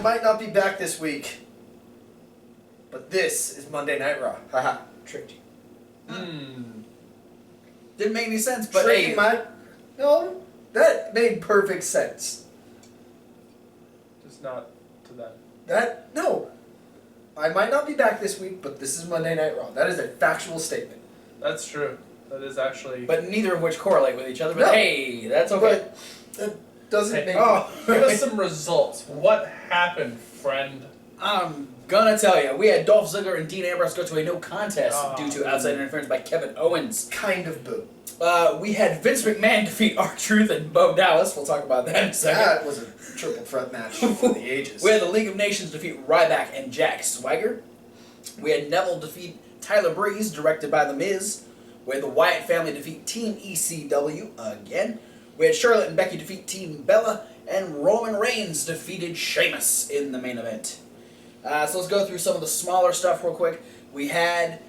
might not be back this week, but this is Monday Night Raw. Haha, tricked you. Didn't make any sense, but Tricking No, that made perfect sense. Just not to them. No. I might not be back this week, but this is Monday Night Raw. That is a factual statement. That's true. That is actually... But neither of which correlate with each other, but No. hey, that's okay. But that doesn't make... Oh, give us some results. What happened, friend? I'm gonna tell you, we had Dolph Ziggler and Dean Ambrose go to a no contest due to outside interference by Kevin Owens. Kind of boo. We had Vince McMahon defeat R-Truth and Bo Dallas. We'll talk about that in a second. That was a triple threat match for the ages. We had the League of Nations defeat Ryback and Jack Swagger. We had Neville defeat Tyler Breeze, directed by The Miz. We had the Wyatt family defeat Team ECW again. We had Charlotte and Becky defeat Team Bella. And Roman Reigns defeated Sheamus in the main event. So let's go through some of the smaller stuff real quick. We had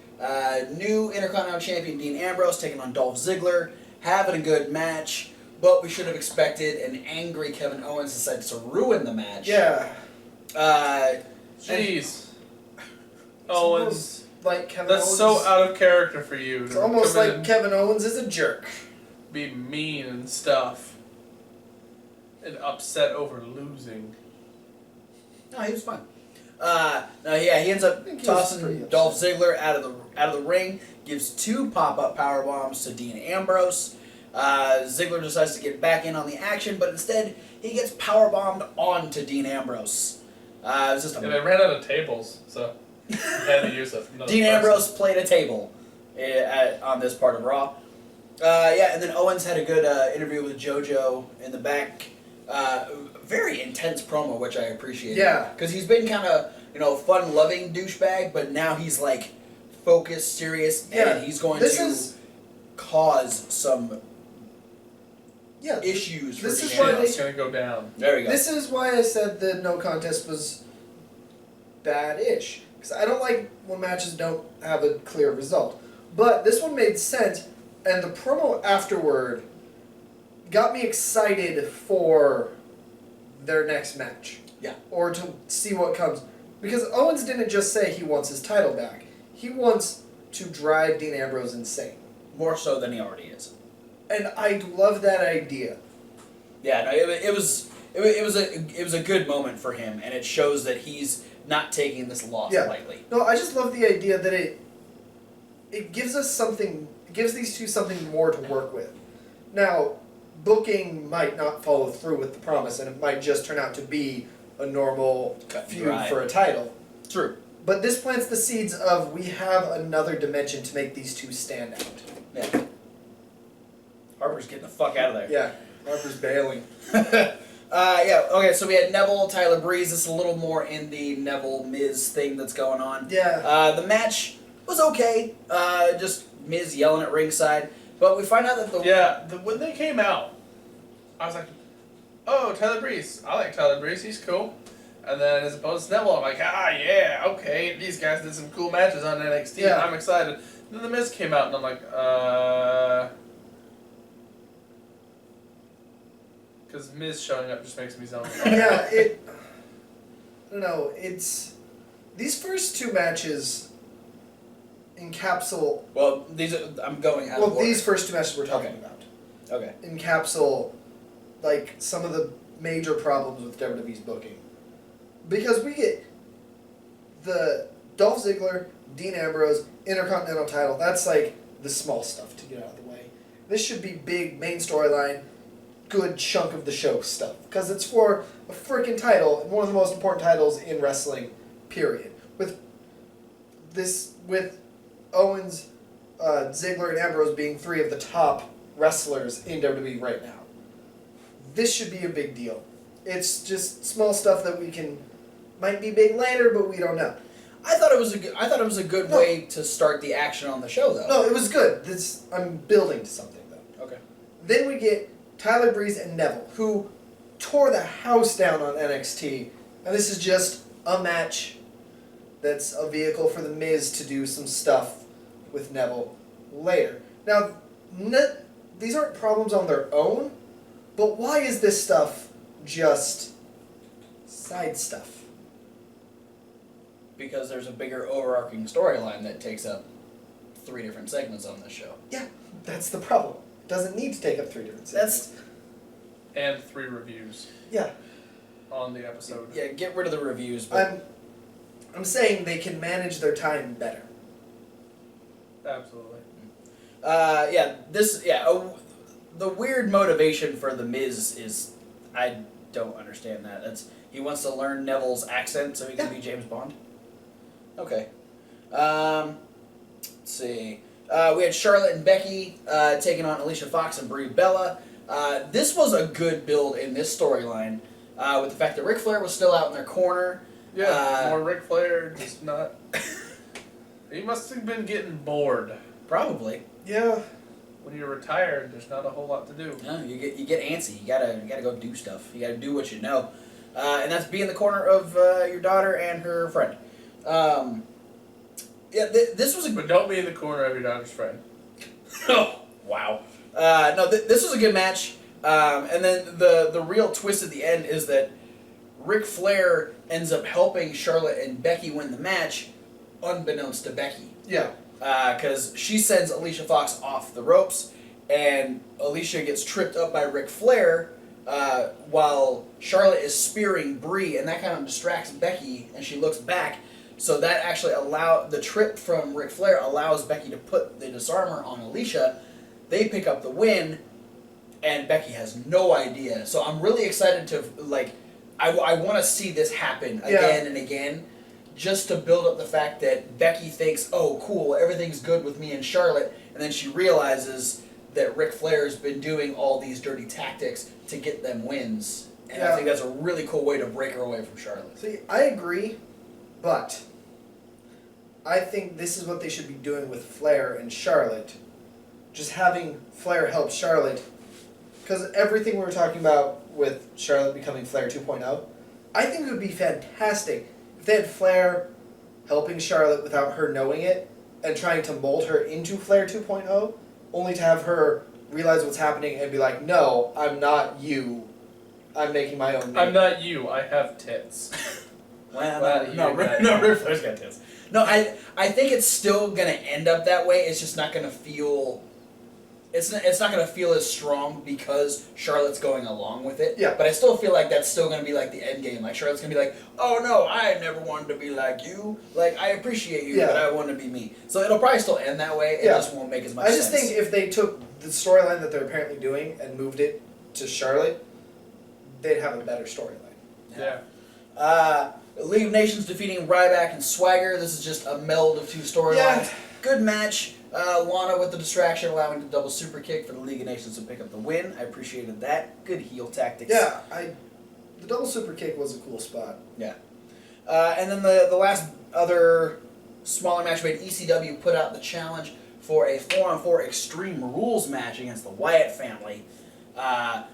new Intercontinental Champion Dean Ambrose taking on Dolph Ziggler, having a good match, but we should have expected an angry Kevin Owens decided to ruin the match. Yeah. Jeez. Owens. Like Kevin That's Owens. so out of character for you. It's almost like Kevin Owens is a jerk. Be mean and stuff. And upset over losing. No, he was fine. He ends up tossing Dolph Ziggler out of the ring. Gives 2 pop-up power bombs to Dean Ambrose. Ziggler decides to get back in on the action, but instead he gets power bombed onto Dean Ambrose. It was just they ran out of tables, so had to use it. Dean Ambrose played a table on this part of Raw. And then Owens had a good interview with JoJo in the back. Very intense promo, which I appreciate. Yeah. Because he's been kind of, fun-loving douchebag, but now he's, focused, serious, and he's going to cause some issues for this is Dean why Ambrose. It's going to go down. There we go. This is why I said the no contest was bad-ish. Because I don't like when matches don't have a clear result. But this one made sense, and the promo afterward got me excited for their next match. Yeah. Or to see what comes. Because Owens didn't just say he wants his title back. He wants to drive Dean Ambrose insane. More so than he already is. And I love that idea. Yeah, no, it was a good moment for him, and it shows that he's not taking this loss lightly. No, I just love the idea that it gives us something. It gives these two something more to work with. Now, booking might not follow through with the promise, and it might just turn out to be a normal feud for a title. True. But this plants the seeds of we have another dimension to make these two stand out. Yeah. Harper's getting the fuck out of there. Yeah, Harper's bailing. Okay, so we had Neville, Tyler Breeze. This is a little more in the Neville-Miz thing that's going on. Yeah. The match was okay. Just Miz yelling at ringside. But we find out that when they came out, I was like, oh, Tyler Breeze. I like Tyler Breeze. He's cool. And then as opposed to Neville, I'm like, yeah, okay. These guys did some cool matches on NXT, and I'm excited. And then The Miz came out, and I'm like, because Miz showing up just makes me sound like, I don't know, it's... These first two matches encapsulate... Well, I'm going out of order. These first two matches we're talking about. Okay. Encapsulate, some of the major problems with WWE's booking. Because we get the Dolph Ziggler, Dean Ambrose, Intercontinental title. That's, the small stuff to get out of the way. This should be big, main storyline, good chunk of the show stuff. Because it's for a freaking title, and one of the most important titles in wrestling, period. With Owens, Ziggler, and Ambrose being 3 of the top wrestlers in WWE right now. This should be a big deal. It's just small stuff that might be big later, but we don't know. I thought it was a good way to start the action on the show, though. No, it was good. I'm building to something, though. Okay. Then we get Tyler Breeze and Neville, who tore the house down on NXT, and this is just a match that's a vehicle for The Miz to do some stuff with Neville later. Now, these aren't problems on their own, but why is this stuff just side stuff? because there's a bigger overarching storyline that takes up 3 different segments on this show. Yeah, that's the problem. It doesn't need to take up 3 different segments. And 3 reviews Yeah. on the episode. Yeah, get rid of the reviews. But I'm saying they can manage their time better. Absolutely. The weird motivation for the Miz is, I don't understand that. He wants to learn Neville's accent so he can be James Bond. Okay. Let's see. We had Charlotte and Becky taking on Alicia Fox and Brie Bella. This was a good build in this storyline, with the fact that Ric Flair was still out in their corner. Yeah, more Ric Flair, just not... He must have been getting bored. Probably. Yeah. When you're retired, there's not a whole lot to do. No, you get antsy. You gotta go do stuff. You gotta do what you know, and that's be in the corner of your daughter and her friend. This was a. But don't be in the corner of your daughter's friend. Oh wow. This was a good match. And then the real twist at the end is that Ric Flair ends up helping Charlotte and Becky win the match, unbeknownst to Becky. Yeah. Because she sends Alicia Fox off the ropes, and Alicia gets tripped up by Ric Flair while Charlotte is spearing Brie, and that kind of distracts Becky, and she looks back. So that actually the trip from Ric Flair allows Becky to put the disarmer on Alicia. They pick up the win, and Becky has no idea. So I'm really excited to, I want to see this happen again and again, just to build up the fact that Becky thinks, oh, cool, everything's good with me and Charlotte, and then she realizes that Ric Flair's been doing all these dirty tactics to get them wins. And I think that's a really cool way to break her away from Charlotte. See, I agree, but I think this is what they should be doing with Flair and Charlotte. Just having Flair help Charlotte, because everything we were talking about with Charlotte becoming Flair 2.0, I think it would be fantastic if they had Flair helping Charlotte without her knowing it and trying to mold her into Flair 2.0, only to have her realize what's happening and be like, no, I'm not you. I'm making my own name. I'm not you. I have tits. No, Ric Flair's got tits. No, I think it's still gonna end up that way. It's just not gonna feel. It's not gonna feel as strong because Charlotte's going along with it. Yeah. But I still feel like that's still gonna be like the end game. Like Charlotte's gonna be like, oh no, I never wanted to be like you. Like I appreciate you, but I want to be me. So it'll probably still end that way. It just won't make as much sense. I just think if they took the storyline that they're apparently doing and moved it to Charlotte, they'd have a better storyline. Yeah. League of Nations defeating Ryback and Swagger. This is just a meld of 2 storylines. Yeah. Good match. Lana with the distraction, allowing the double super kick for the League of Nations to pick up the win. I appreciated that. Good heel tactics. Yeah, the double super kick was a cool spot. Yeah. And then the last other smaller match made, ECW put out the challenge for a 4-on-4 Extreme Rules match against the Wyatt family,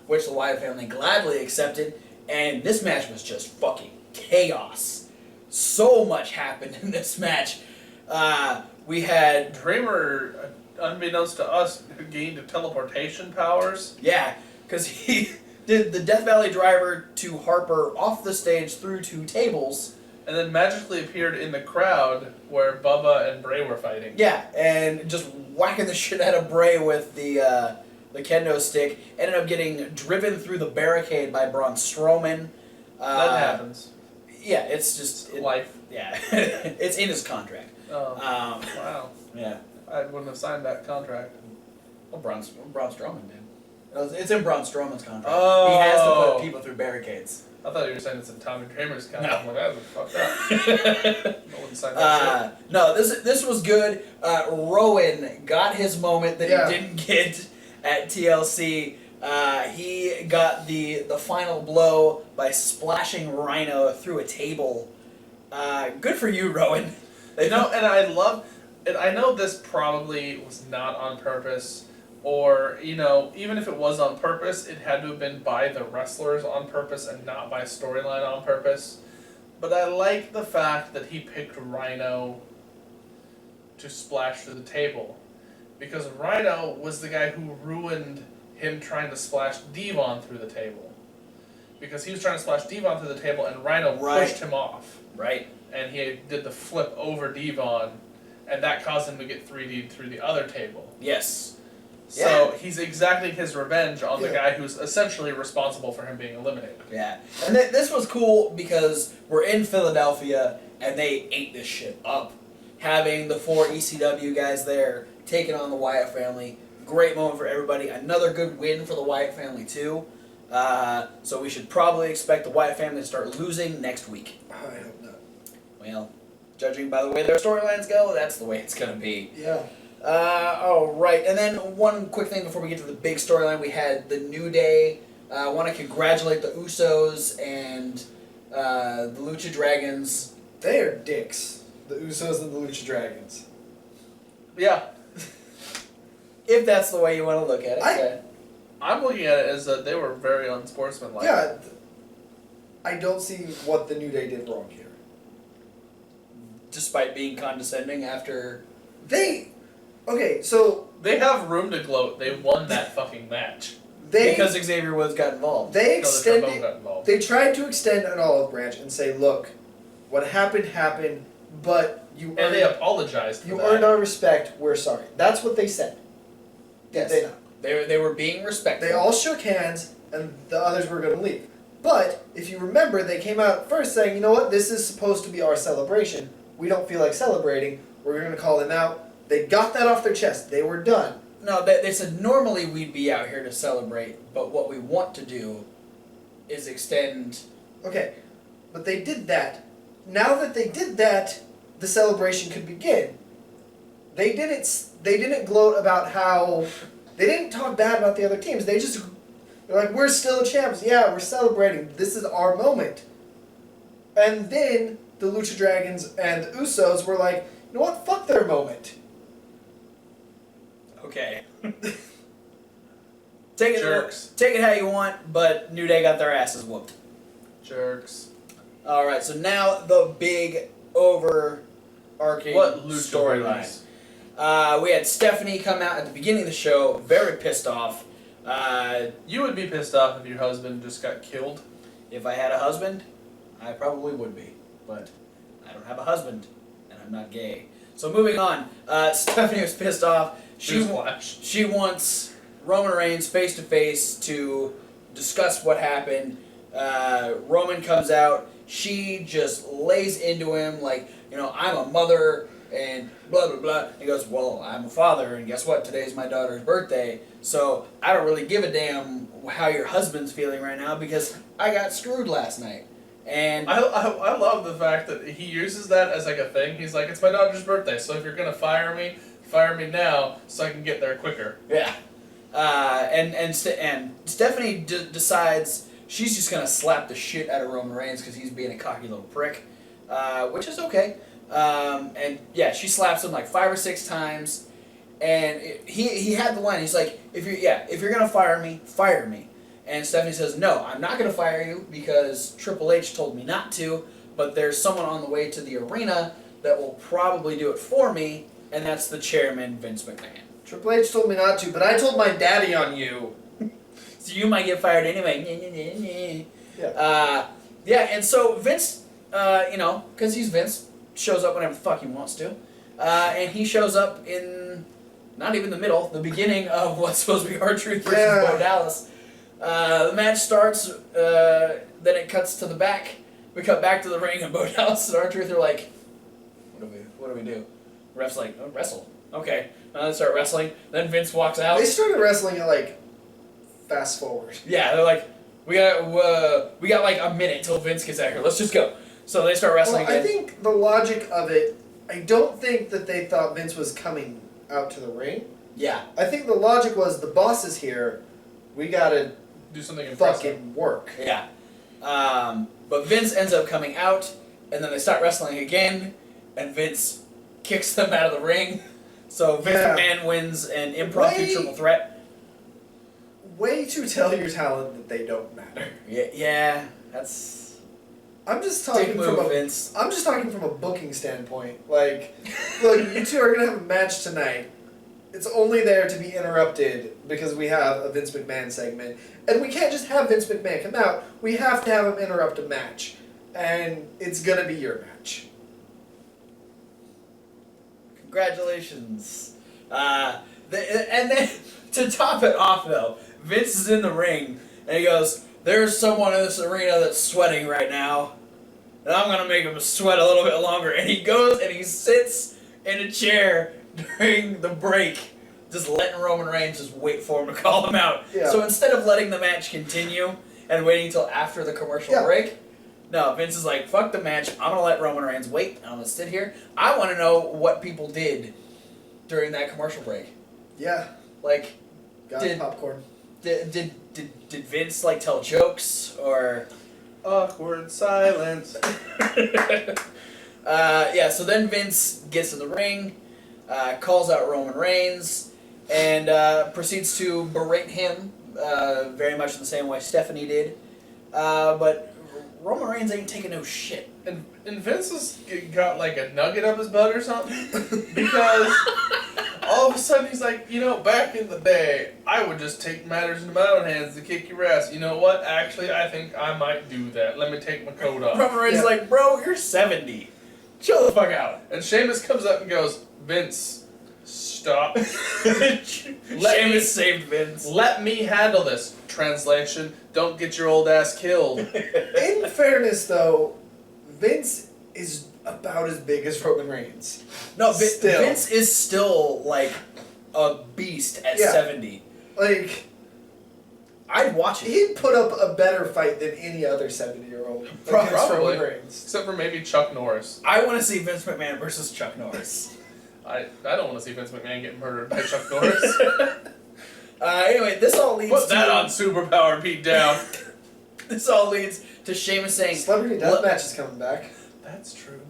which the Wyatt family gladly accepted. And this match was just fucking chaos. So much happened in this match. We had Dreamer, unbeknownst to us, gained teleportation powers. Yeah, because he did the Death Valley Driver to Harper off the stage through 2 tables. And then magically appeared in the crowd where Bubba and Bray were fighting. Yeah, and just whacking the shit out of Bray with the kendo stick. Ended up getting driven through the barricade by Braun Strowman. That happens. Yeah, it's just... Life. Yeah, it's in his contract. Oh, wow. Yeah. I wouldn't have signed that contract. Well, Braun Strowman did. It's in Braun Strowman's contract. Oh. He has to put people through barricades. I thought you were saying it's in Tommy Dreamer's contract. No. I'm like, that was fucked up. I wouldn't sign that shit. No, this was good. Rowan got his moment that he didn't get at TLC. He got the final blow by splashing Rhino through a table. Good for you, Rowan. And I know this probably was not on purpose, or, even if it was on purpose, it had to have been by the wrestlers on purpose and not by storyline on purpose. But I like the fact that he picked Rhino to splash through the table. Because Rhino was the guy who ruined him trying to splash Devon through the table. Because he was trying to splash Devon through the table and Rhino pushed him off. Right. And he did the flip over Devon, and that caused him to get 3D'd through the other table. Yes. So he's exacting his revenge on the Yeah. guy who's essentially responsible for him being eliminated. Yeah. And this was cool because we're in Philadelphia and they ate this shit up. Having the 4 ECW guys there, taking on the Wyatt family. Great moment for everybody. Another good win for the Wyatt family, too. So we should probably expect the Wyatt family to start losing next week. I hope not. Well, judging by the way their storylines go, that's the way it's going to be. Yeah. All right, and then one quick thing before we get to the big storyline, we had the New Day. I want to congratulate the Usos and the Lucha Dragons. They are dicks. The Usos and the Lucha Dragons. Yeah, If that's the way you want to look at it. Yeah. I'm looking at it as that they were very unsportsmanlike. Yeah. I don't see what the New Day did wrong here. Despite being condescending after... Okay, so... They have room to gloat. They won that fucking match. Because Xavier Woods got involved. They No, the trombone extended... got involved. They tried to extend an olive branch and say, look, what happened, but you And they apologized for you that. earned our respect, we're sorry. That's what they said. Yes. Did they not? They were being respectful. They all shook hands, and the others were going to leave. But, if you remember, they came out first saying, you know what, this is supposed to be our celebration. We don't feel like celebrating. We're going to call them out. They got that off their chest. They were done. No, they said normally we'd be out here to celebrate, but what we want to do is extend... Okay, but they did that. Now that they did that, the celebration could begin. They didn't gloat about how... They didn't talk bad about the other teams. They're like, we're still champs. Yeah, we're celebrating. This is our moment. And then the Lucha Dragons and the Usos were like, you know what? Fuck their moment. Okay. Jerks. Take it how you want, but New Day got their asses whooped. Jerks. Alright, so now the big overarching What Lucha storyline. We had Stephanie come out at the beginning of the show, very pissed off. You would be pissed off if your husband just got killed. If I had a husband, I probably would be. But I don't have a husband, and I'm not gay. So moving on, Stephanie was pissed off. She wants Roman Reigns face to face to discuss what happened. Roman comes out. She just lays into him like, you know, I'm a mother and blah blah blah. He goes, well, I'm a father, and guess what? Today's my daughter's birthday, so I don't really give a damn how your husband's feeling right now because I got screwed last night. And I love the fact that he uses that as like a thing. He's like, it's my daughter's birthday, so if you're gonna fire me now so I can get there quicker. yeah, and Stephanie decides she's just gonna slap the shit out of Roman Reigns because he's being a cocky little prick, which is okay. And yeah, she slaps him like 5 or 6 times, and he had the line. He's like, if you're gonna fire me. And Stephanie says, no, I'm not gonna fire you because Triple H told me not to, but there's someone on the way to the arena that will probably do it for me, and that's the chairman, Vince McMahon. Triple H told me not to, but I told my daddy on you. So you might get fired anyway. Yeah. Yeah, and so Vince, because he's Vince, shows up whenever the fuck he wants to. And he shows up in, not even the middle, the beginning of what's supposed to be R-Truth versus Bo Dallas. The match starts, then it cuts to the back. We cut back to the ring, and Bo Dallas and R-Truth are like, what do we do? The ref's like, oh, wrestle. Okay. They start wrestling. Then Vince walks out. They started wrestling at like fast forward. Yeah, they're like, we got like a minute till Vince gets out here. Let's just go. So they start wrestling Well, I again. think the logic of it, I don't think that they thought Vince was coming out to the ring. Yeah. I think the logic was the boss is here, we gotta Do something impressive. fucking work. Yeah. But Vince ends up coming out, and then they start wrestling again, and Vince kicks them out of the ring. So Vince McMahon wins an impromptu triple threat. Way to tell your talent that they don't matter. Yeah, that's... I'm just talking Dick move, from a Vince. I'm just talking from a booking standpoint. Like, look, you two are gonna have a match tonight. It's only there to be interrupted because we have a Vince McMahon segment, and we can't just have Vince McMahon come out. We have to have him interrupt a match, and it's gonna be your match. Congratulations. And then, to top it off, though, Vince is in the ring, and he goes, "There's someone in this arena that's sweating right now, and I'm going to make him sweat a little bit longer." And he goes and he sits in a chair during the break, just letting Roman Reigns just wait for him to call him out. Yeah. So instead of letting the match continue and waiting until after the commercial break, no, Vince is like, fuck the match, I'm going to let Roman Reigns wait, I'm going to sit here. I want to know what people did during that commercial break. Yeah. Like, Got popcorn. Did Vince, like, tell jokes, or... Awkward silence. Yeah, so then Vince gets in the ring, calls out Roman Reigns, and proceeds to berate him, very much in the same way Stephanie did. But Roman Reigns ain't taking no shit. And Vince has got like a nugget up his butt or something. Because all of a sudden he's like, back in the day, I would just take matters into my own hands to kick your ass. You know what? Actually, I think I might do that. Let me take my coat off. Roman Reigns is like, bro, you're 70. Chill the fuck out. And Sheamus comes up and goes, Vince, stop. Sheamus saved Vince. Let me handle this. Translation, don't get your old ass killed. In fairness, though, Vince is about as big as Roman Reigns. No, Still. Vince is still, like, a beast at 70. Like, I'd watch it. he'd put up a better fight than any other 70-year-old against Probably. Roman Reigns. Except for maybe Chuck Norris. I want to see Vince McMahon versus Chuck Norris. I don't want to see Vince McMahon getting murdered by Chuck Norris. Anyway, this all leads Put to... that on Superpower Pete down. This all leads to Sheamus saying... Celebrity Deathmatch is coming back. That's true.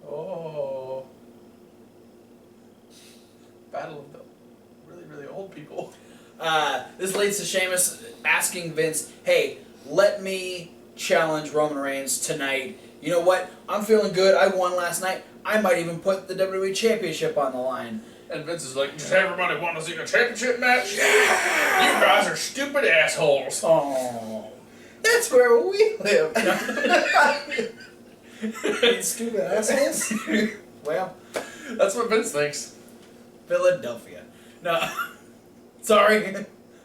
Oh. Battle of the really, really old people. This leads to Sheamus asking Vince, hey, let me challenge Roman Reigns tonight. You know what? I'm feeling good. I won last night. I might even put the WWE Championship on the line. And Vince is like, does everybody want to see the championship match? Yeah! You guys are stupid assholes. Oh, that's where we live. Stupid assholes. Well, That's what Vince thinks. Philadelphia. No, sorry. I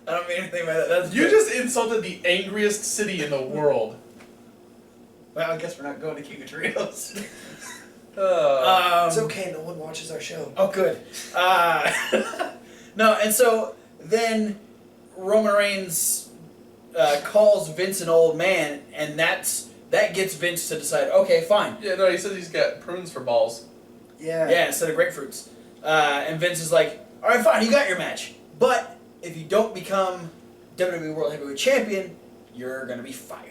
don't mean anything by that. That's You just insulted the angriest city in the world. Well, I guess we're not going to King of Trios. It's okay, no one watches our show. Oh, good. No, and so then Roman Reigns calls Vince an old man, and that gets Vince to decide, okay, fine. Yeah, no, he says he's got prunes for balls. Yeah. Yeah, instead of grapefruits. And Vince is like, all right, fine, you got your match. But if you don't become WWE World Heavyweight Champion, you're going to be fired.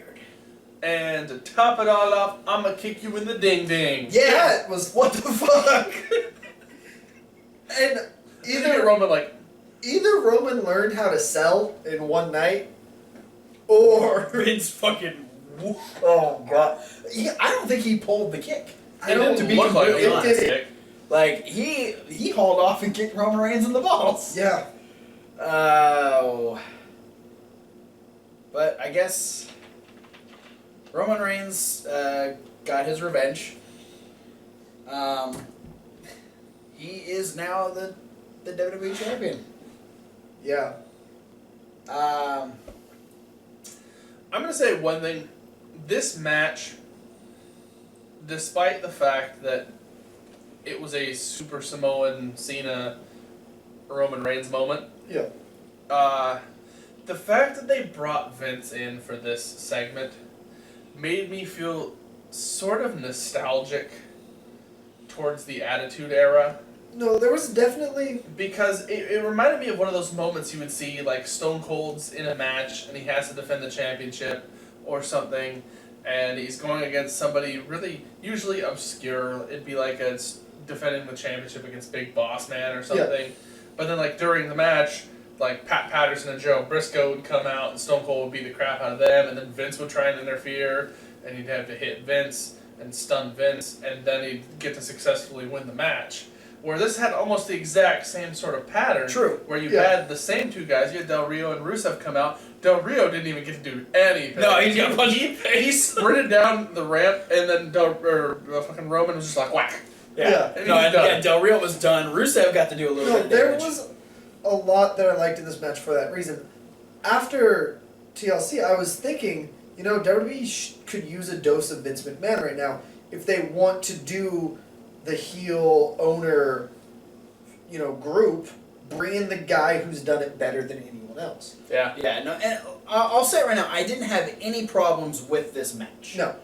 And to top it all off, I'm gonna kick you in the ding ding. Yeah, it was what the fuck. And Either Roman like, either Roman learned how to sell in one night, or Vince fucking, oh god, I don't think he pulled the kick. it didn't look like completely a honest. kick. Like he hauled off and kicked Roman Reigns in the balls. yeah. Oh, but I guess Roman Reigns got his revenge. He is now the WWE champion. Yeah. I'm gonna say one thing. This match, despite the fact that it was a Super Samoan Cena Roman Reigns moment, Yeah. the fact that they brought Vince in for this segment made me feel sort of nostalgic towards the Attitude Era. No, there was definitely. Because it reminded me of one of those moments you would see, like Stone Cold's in a match and he has to defend the championship or something, and he's going against somebody really, usually obscure. It'd be like defending the championship against Big Boss Man or something. But then, like, during the match, like, Pat Patterson and Joe Briscoe would come out and Stone Cold would beat the crap out of them, and then Vince would try and interfere, and he'd have to hit Vince and stun Vince, and then he'd get to successfully win the match. Where this had almost the exact same sort of pattern. True. Where you Yeah. had the same two guys. You had Del Rio and Rusev come out. Del Rio didn't even get to do anything. No, he got punched He sprinted down the ramp, and then fucking Roman was just like, whack. Yeah. And No, he was done. yeah, Del Rio was done. Rusev got to do a little No, bit of there damage. was a lot that I liked in this match for that reason. After TLC, I was thinking, WWE could use a dose of Vince McMahon right now if they want to do the heel owner, group. Bring in the guy who's done it better than anyone else. Yeah. Yeah, no, and I'll say it right now, I didn't have any problems with this match. No.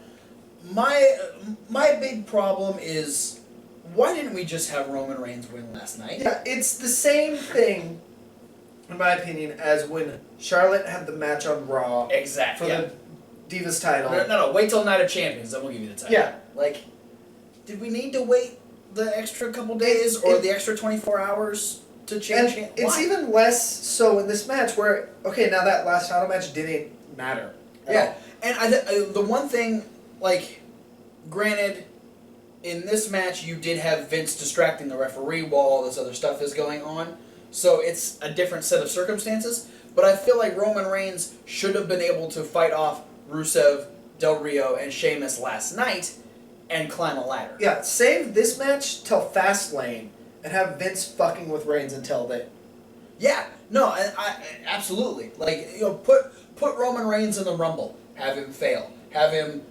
My big problem is, why didn't we just have Roman Reigns win last night? Yeah, it's the same thing, in my opinion, as when Charlotte had the match on Raw Exactly. for Yeah. the Divas title. No, wait till Night of Champions, then we'll give you the title. Yeah. Like, did we need to wait the extra couple days or the extra 24 hours to change And it? it's Why? even less so in this match where, okay, now that last title match didn't matter. at Yeah, all. and the one thing, like, granted, in this match you did have Vince distracting the referee while all this other stuff is going on, so it's a different set of circumstances, but I feel like Roman Reigns should have been able to fight off Rusev, Del Rio, and Sheamus last night and climb a ladder. Yeah, save this match till Fastlane and have Vince fucking with Reigns until then. Yeah, no, I absolutely. Like, put Roman Reigns in the Rumble, have him fail, have him,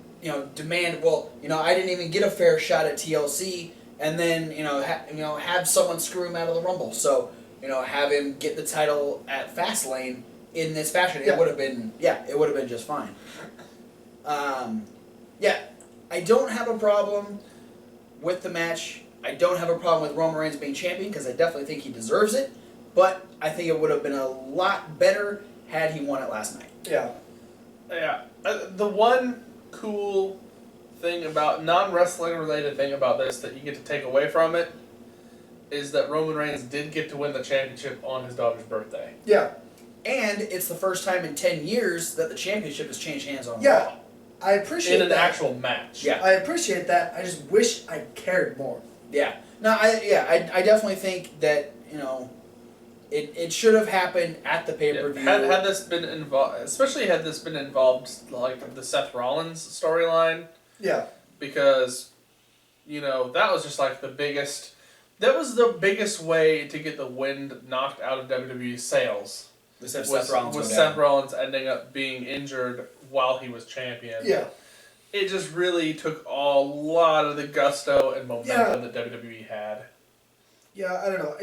demand, I didn't even get a fair shot at TLC, and then, have someone screw him out of the Rumble. So, have him get the title at Fastlane in this fashion. Yeah. It would have been just fine. Yeah, I don't have a problem with the match. I don't have a problem with Roman Reigns being champion because I definitely think he deserves it. But I think it would have been a lot better had he won it last night. Yeah. Yeah. The one cool thing about, non-wrestling related thing about this that you get to take away from it is that Roman Reigns did get to win the championship on his daughter's birthday. Yeah. And it's the first time in 10 years that the championship has changed hands on Yeah. Raw. I appreciate In an that. actual match. Yeah. I appreciate that. I just wish I cared more. Yeah. No, I definitely think that, it should have happened at the pay-per-view. Had this been involved, especially had this been involved, like the Seth Rollins storyline, Yeah. because, that was just like the biggest. That was the biggest way to get the wind knocked out of WWE sales. Was Seth Was Rollins go down. Seth Rollins ending up being injured while he was champion. Yeah. It just really took a lot of the gusto and momentum that WWE had. Yeah, I don't know.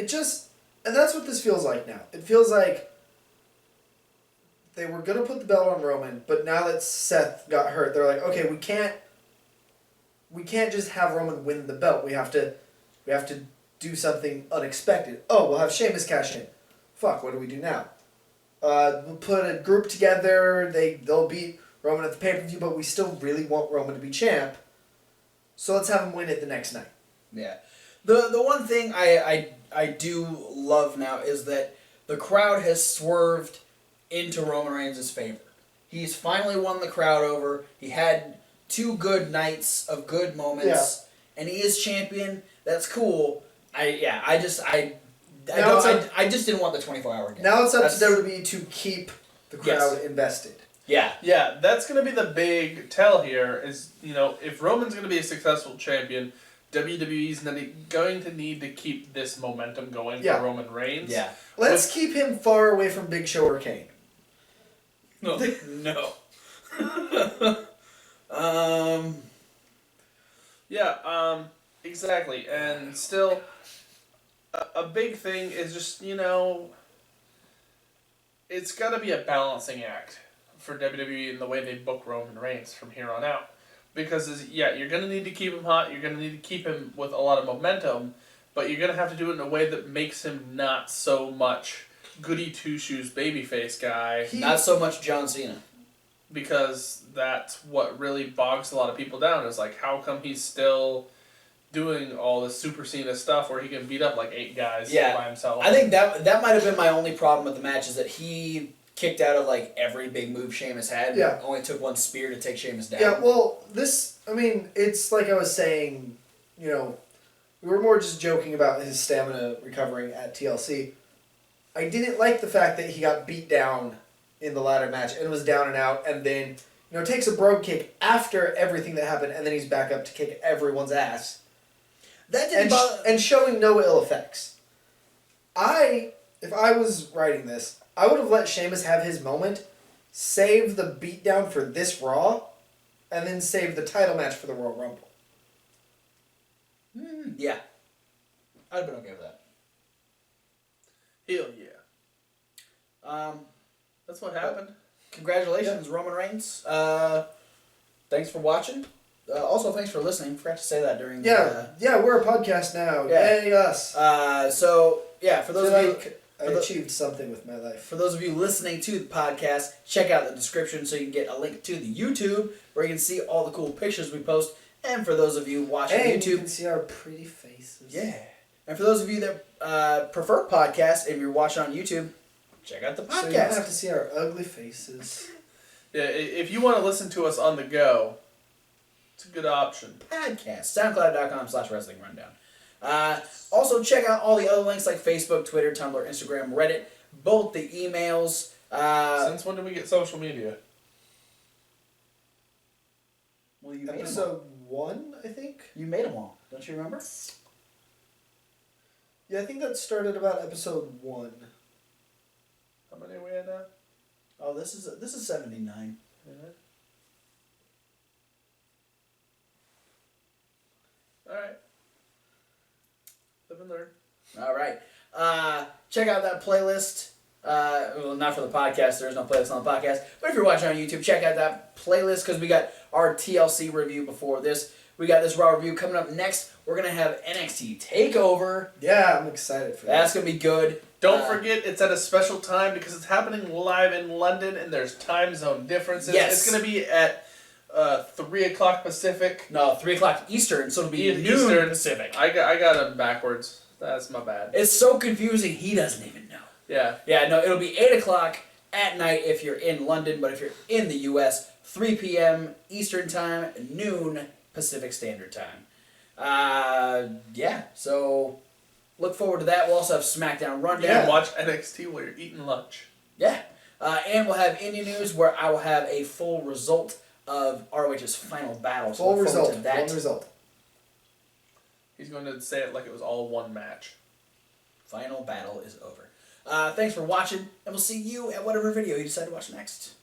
And that's what this feels like now. It feels like they were going to put the belt on Roman, but now that Seth got hurt, they're like, okay, we can't just have Roman win the belt. We have to do something unexpected. Oh, we'll have Sheamus cash in. Fuck, what do we do now? We'll put a group together. They'll beat Roman at the pay-per-view, but we still really want Roman to be champ. So let's have him win it the next night. Yeah. The one thing I do love now is that the crowd has swerved into Roman Reigns' favor. He's finally won the crowd over. He had 2 good nights of good moments, and he is champion. That's cool. I just didn't want the 24-hour game. Now it's up to WWE to keep the crowd invested. Yeah. Yeah, that's going to be the big tell here is, if Roman's going to be a successful champion, WWE's going to need to keep this momentum going for Roman Reigns. Yeah. Let's keep him far away from Big Show or Kane. No. No. Yeah, exactly. And still, a big thing is just, it's got to be a balancing act for WWE in the way they book Roman Reigns from here on out. Because, you're going to need to keep him hot, you're going to need to keep him with a lot of momentum, but you're going to have to do it in a way that makes him not so much goody two-shoes babyface guy. Not so much John Cena. Because that's what really bogs a lot of people down, is like, how come he's still doing all this Super Cena stuff where he can beat up like 8 guys by himself? I think that might have been my only problem with the match, is that he kicked out of like every big move Sheamus had. Yeah. It only took one spear to take Sheamus down. Yeah, well, it's like I was saying, We were more just joking about his stamina recovering at TLC. I didn't like the fact that he got beat down in the ladder match and was down and out, and then takes a brogue kick after everything that happened, and then he's back up to kick everyone's ass. That didn't bother... And showing no ill effects. If I was writing this, I would have let Sheamus have his moment, save the beatdown for this Raw, and then save the title match for the Royal Rumble. Yeah. I'd have been okay with that. Hell yeah. That's what happened. Congratulations, Roman Reigns. Thanks for watching. Also, thanks for listening. Forgot to say that during Yeah, we're a podcast now. Yeah. Yay, us. For those of you... I achieved something with my life. For those of you listening to the podcast, check out the description so you can get a link to the YouTube where you can see all the cool pictures we post. And for those of you watching YouTube... you can see our pretty faces. Yeah. And for those of you that prefer podcasts and you're watching on YouTube, check out the podcast. So you don't have to see our ugly faces. Yeah, if you want to listen to us on the go, it's a good option. Podcast. SoundCloud.com/Wrestling Rundown. Also, check out all the other links like Facebook, Twitter, Tumblr, Instagram, Reddit, both the emails. Since when did we get social media? Well, you made them Episode all. 1, I think? You made them all. Don't you remember? Yeah, I think that started about episode 1. How many are we at now? Oh, this is 79. Yeah. Alright. Live and learn. All right. Check out that playlist. Well, not for the podcast. There's no playlist on the podcast. But if you're watching on YouTube, check out that playlist because we got our TLC review before this. We got this Raw review coming up next. We're going to have NXT TakeOver. Yeah, I'm excited for that. That's going to be good. Don't forget, it's at a special time because it's happening live in London and there's time zone differences. Yes. It's going to be at 3 o'clock Pacific. No, 3 o'clock Eastern, so it'll be noon Eastern. Pacific. I got them backwards. That's my bad. It's so confusing, he doesn't even know. Yeah. Yeah, no, it'll be 8 o'clock at night if you're in London, but if you're in the U.S., 3 p.m. Eastern Time, noon Pacific Standard Time. So look forward to that. We'll also have SmackDown Rundown. You can watch NXT while you're eating lunch. Yeah. And we'll have Indie News where I will have a full result of ROH's final battle. So Full look forward result. to that. Full result. He's going to say it like it was all one match. Final battle is over. Thanks for watching, and we'll see you at whatever video you decide to watch next.